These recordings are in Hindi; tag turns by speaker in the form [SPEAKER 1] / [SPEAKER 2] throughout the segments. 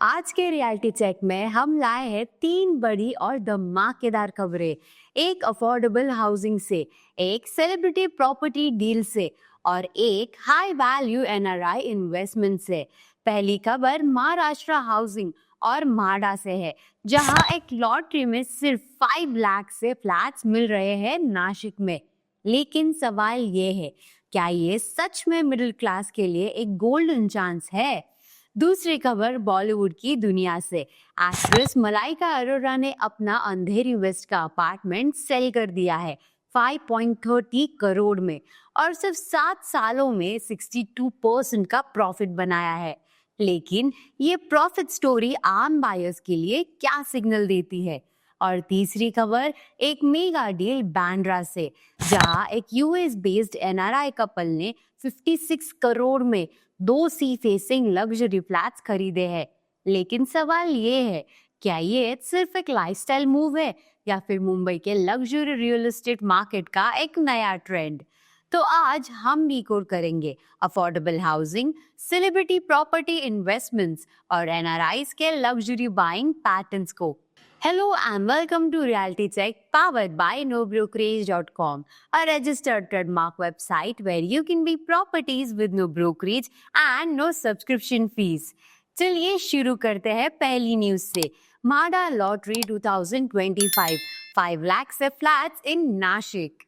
[SPEAKER 1] आज के रियलिटी चेक में हम लाए हैं 3 बड़ी और धमाकेदार खबरें। एक अफोर्डेबल हाउसिंग से, एक सेलिब्रिटी प्रॉपर्टी डील से और एक हाई वैल्यू एनआरआई इन्वेस्टमेंट से। पहली खबर महाराष्ट्र हाउसिंग और माडा से है, जहां एक लॉटरी में सिर्फ 5 लाख से फ्लैट्स मिल रहे हैं नासिक में। लेकिन सवाल ये है, क्या ये सच में मिडिल क्लास के लिए एक गोल्डन चांस है? दूसरी खबर बॉलीवुड की दुनिया से। एक्ट्रेस मलाइका अरोरा ने अपना अंधेरी वेस्ट का अपार्टमेंट सेल कर दिया है 5.30 करोड़ में और सिर्फ 7 सालों में 62% का प्रॉफिट बनाया है। लेकिन ये प्रॉफिट स्टोरी आम बायर्स के लिए क्या सिग्नल देती है? और तीसरी खबर एक मेगा डील बांद्रा से, जहां एक यूएस बेस्ड एनआरआई कपल ने 56 करोड़ में 2 सी फेसिंग लग्जरी फ्लैट्स खरीदे हैं। लेकिन सवाल ये है, क्या ये सिर्फ एक लाइफस्टाइल मूव है या फिर मुंबई के लग्जरी रियल एस्टेट मार्केट का एक नया ट्रेंड? तो आज हम डिकोड करेंगे affordable housing, celebrity property investments और एनआरआईज के लग्जरी बाइंग पैटर्न्स को। Hello and welcome to Reality Check powered by NoBrokerage.com, a registered trademark website where you can be properties with no brokerage and no subscription fees. चलिए शुरू करते हैं पहली न्यूज से। माडा लॉटरी 2025, 5 लाख से flats in Nashik.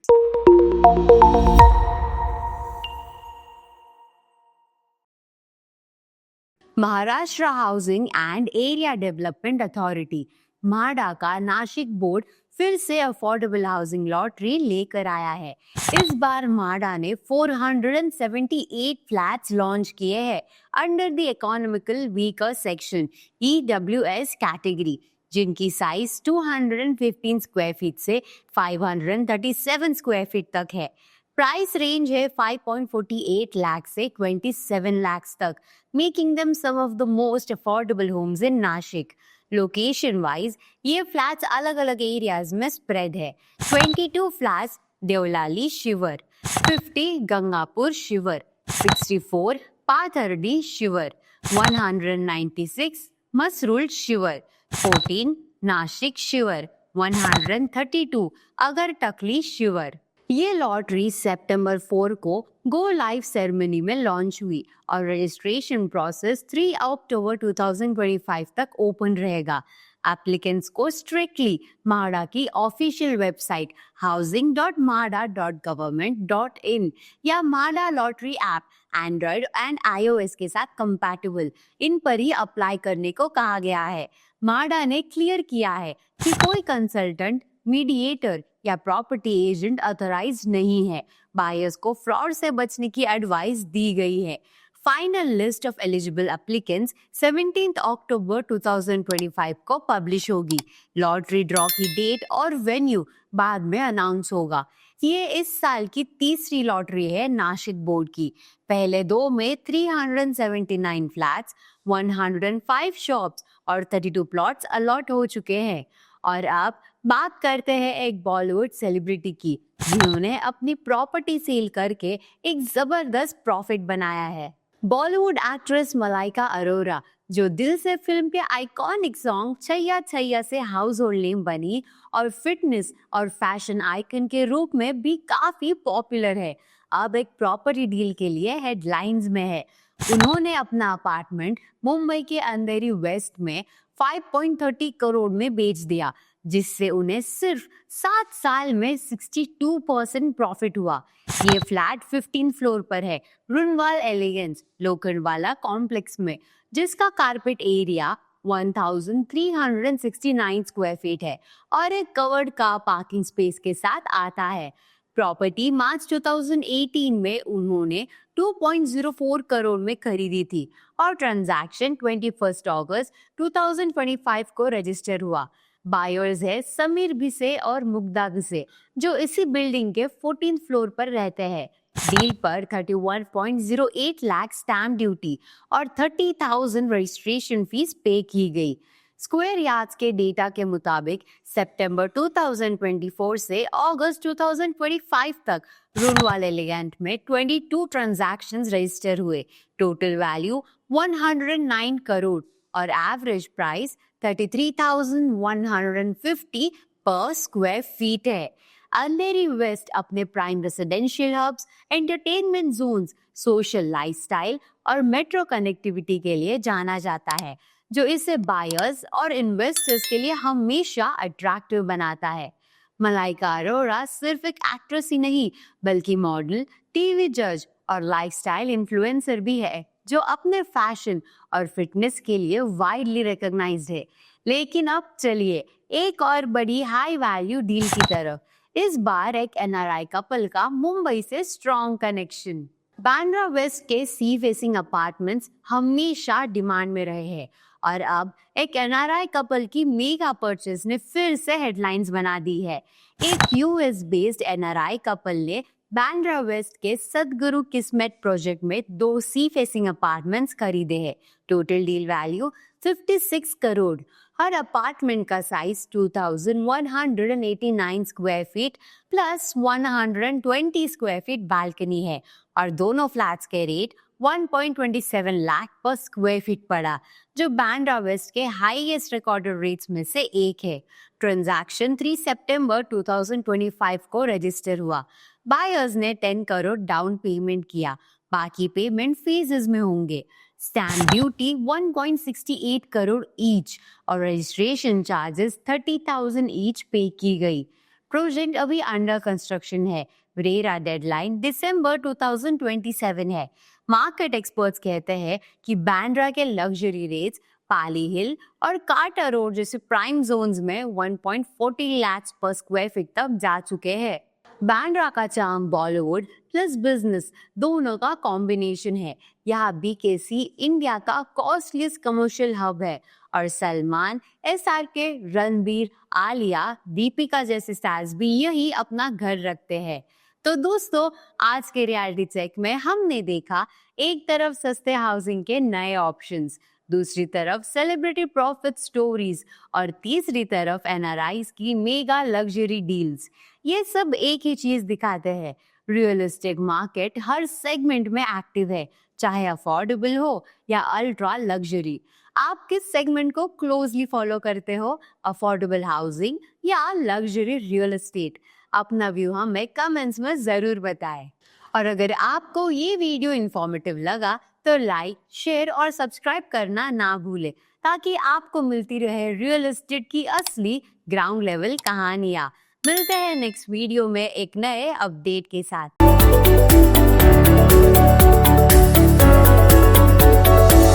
[SPEAKER 1] Maharashtra housing and area development authority माडा का नासिक बोर्ड फिर से अफोर्डेबल हाउसिंग लॉटरी लेकर आया है। इस बार माडा ने 478 फ्लैट्स लॉन्च किए हैं under the economical weaker section EWS category, जिनकी साइज 215 स्क्वायर फीट से 537 स्क्वायर फीट तक है। प्राइस रेंज है 5.48 लाख से 27 लाख तक, making them some of the most affordable homes in Nashik. Location wise ये फ्लैट्स अलग अलग एरियाज में स्प्रेड है। 22 फ्लैट्स देवलाली शिवर, 50 गंगापुर शिवर, 64 पाथर्डी शिवर, 196 मसरूल शिवर, 14 नासिक शिवर, 132 अगरतकली शिवर। ये लॉटरी सितंबर 4 को गो लाइव सेरेमनी में लॉन्च हुई और रजिस्ट्रेशन प्रोसेस 3 अक्टूबर 2025 तक ओपन रहेगा। एप्लीकेंट्स को स्ट्रिक्टली माडा की ऑफिशियल वेबसाइट housing.mada.government.in या माडा lottery app Android and iOS के साथ कंपैटिबल, इन पर ही अप्लाई करने को कहा गया है। माडा ने क्लियर किया है कि कोई कंसल्टेंट, मीडिएटर या प्रॉपर्टी एजेंट ऑथराइज नहीं है। बायर्स को फ्रॉड से बचने की एडवाइस दी गई है। Final list of eligible applicants 17 अक्टूबर 2025 को पब्लिश होगी। लॉटरी ड्रॉ की डेट और वेन्यू बाद में अनाउंस होगा। ये इस साल की तीसरी लॉटरी है नासिक बोर्ड की। पहले दो में 379 फ्लैट्स, 105 शॉप्स और 32 प्लॉट्स अलॉट हो चुके हैं। और अब बात करते हैं एक बॉलीवुड सेलिब्रिटी की, जिन्होंने अपनी प्रॉपर्टी सेल करके एक जबरदस्त प्रॉफिट बनाया है। बॉलीवुड एक्ट्रेस मलाइका अरोरा, जो दिल से फिल्म के आइकॉनिक सॉन्ग छैया छैया से हाउस होल्ड नेम बनी और फिटनेस और फैशन आइकन के रूप में भी काफी पॉपुलर है, अब एक प्रॉपर्टी डील के लिए हेडलाइंस में है। उन्होंने अपना अपार्टमेंट मुंबई के अंधेरी वेस्ट में 5.30 करोड़ में बेच दिया, जिससे उन्हें सिर्फ 7 साल में 62% प्रॉफिट हुआ। ये फ्लैट 15 फ्लोर पर है, रुनवाल एलिगेंस लोखंडवाला कॉम्प्लेक्स में, जिसका कारपेट एरिया 1369 स्क्वायर फीट है और एक कवर्ड कार पार्किंग स्पेस के साथ आता है। प्रॉपर्टी मार्च 2018 में उन्होंने 2.04 करोड़ में खरीदी थी और ट्रांजैक्शन 21 अगस्त 2025 को रजिस्टर हुआ। बायर्स है समीर भिसे और मुग्धा भिसे, जो इसी बिल्डिंग के 14th फ्लोर पर रहते हैं। डील पर 31.08 लाख स्टैम्प ड्यूटी और 30,000 रजिस्ट्रेशन फीस पे की गई। स्क्वायर यार्ड्स के डेटा के मुताबिक सितंबर 2024 से अगस्त 2025 तक रुनवाल एलिगेंट में 22 ट्रांजैक्शंस रजिस्टर हुए। Total value 109 crore. और एवरेज प्राइस 33,150 पर स्क्वायर फीट है। अंधेरी वेस्ट अपने prime residential hubs, entertainment zones, social lifestyle और मेट्रो कनेक्टिविटी के लिए जाना जाता है, जो इसे बायर्स और इन्वेस्टर्स के लिए हमेशा अट्रैक्टिव बनाता है। मलाइका अरोड़ा सिर्फ एक एक्ट्रेस ही नहीं, बल्कि मॉडल, टीवी जज और लाइफस्टाइल इन्फ्लुएंसर भी है, जो अपने फैशन और फिटनेस के लिए वाइडली रिकॉग्नाइज्ड है। लेकिन अब चलिए एक और बड़ी हाई वैल्यू डील की तरफ। इस बार एक एनआरआई कपल का मुंबई से स्ट्रॉन्ग कनेक्शन। बांद्रा वेस्ट के सी फेसिंग अपार्टमेंट्स हमेशा डिमांड में रहे हैं और अब एक एनआरआई कपल की मेगा परचेज ने फिर से हेडलाइंस बना दी है। एक यूएस बेस्ड एनआरआई कपल ने बांद्रा वेस्ट के सदगुरु किस्मेट प्रोजेक्ट में 2 सी फेसिंग अपार्टमेंट्स खरीदे हैं। Total deal value 56 crore. हर अपार्टमेंट का size 2189 square feet plus 120 square feet balcony है और दोनों फ्लैट्स के रेट 1.27 लाख पर स्क्वायर फीट पड़ा, जो बांद्रा वेस्ट के हाईएस्ट रिकॉर्डेड रेट्स में से एक है। ट्रांजैक्शन 3 सितंबर 2025 को रजिस्टर हुआ। बायर्स ने 10 करोड़ डाउन पेमेंट किया, बाकी पेमेंट फेजेस में होंगे। स्टैम्प ड्यूटी 1.68 करोड़ ईच और रजिस्ट्रेशन चार्जेस 30,000 ईच पे की गई। प्रोजेक्ट अभी अंडर कंस्ट्रक्शन है। रेरा डेडलाइन दिसंबर 2027 है। मार्केट एक्सपर्ट्स कहते हैं कि बांद्रा के लग्जरी रेट्स पाली हिल और कार्टर रोड जैसे प्राइम जोन्स में 1.40 लाख पर स्क्वायर फीट तक जा चुके हैं। बांद्रा का चार्म बॉलीवुड प्लस बिजनेस दोनों का कॉम्बिनेशन है। यहाँ बीकेसी इंडिया का कॉस्टलीस्ट कमर्शियल हब है और सलमान, एसआरके, रणबीर, आलिया, दीपिका जैसे स्टार्स भी यही अपना घर रखते हैं। तो दोस्तों, आज के रियलिटी चेक में हमने देखा एक तरफ सस्ते हाउसिंग के नए ऑप्शंस, दूसरी तरफ सेलिब्रिटी प्रॉफिट स्टोरीज और तीसरी तरफ एनआरआईज की मेगा लग्जरी डील्स। ये सब एक ही चीज दिखाते हैं, रियल एस्टेट मार्केट हर सेगमेंट में एक्टिव है, चाहे अफोर्डेबल हो या अल्ट्रा लग्जरी। आप किस सेगमेंट को क्लोजली फॉलो करते हो, अफोर्डेबल हाउसिंग या लग्जरी रियल एस्टेट? अपना व्यू हमें कमेंट्स में जरूर बताएं। और अगर आपको ये वीडियो इंफॉर्मेटिव लगा तो लाइक, शेयर और सब्सक्राइब करना ना भूलें, ताकि आपको मिलती रहे रियल एस्टेट की असली ग्राउंड लेवल कहानियाँ। मिलते हैं नेक्स्ट वीडियो में एक नए अपडेट के साथ।